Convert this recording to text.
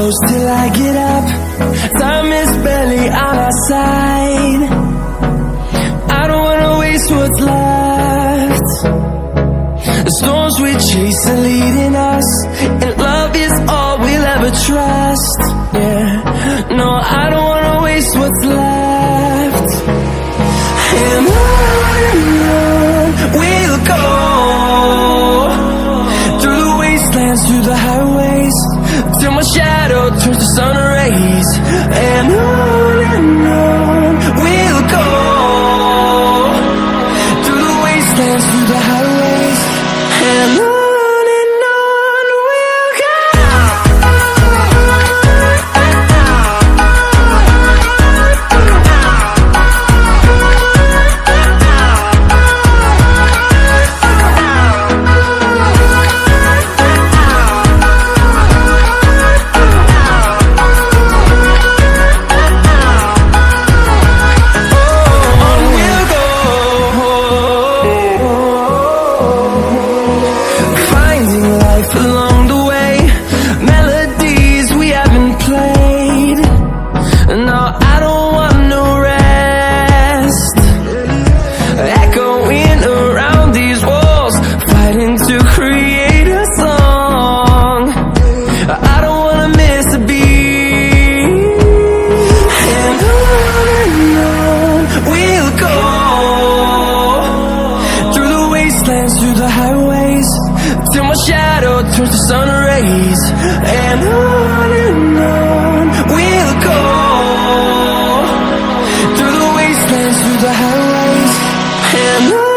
close till I get up. Time is barely on our side. I don't wanna waste what's left. The storms we chase are leading us, and love is all we'll ever trust. Yeah, no, I don't wanna waste what's left. And on we'll go, through the wastelands, through the highways, till my shadow turns to sun rays. And on we'll go, through the wastelands, through the highways, and on. Through the highways, till my shadow turns to sun rays. And on we'll go, through the wastelands, through the highways, and on.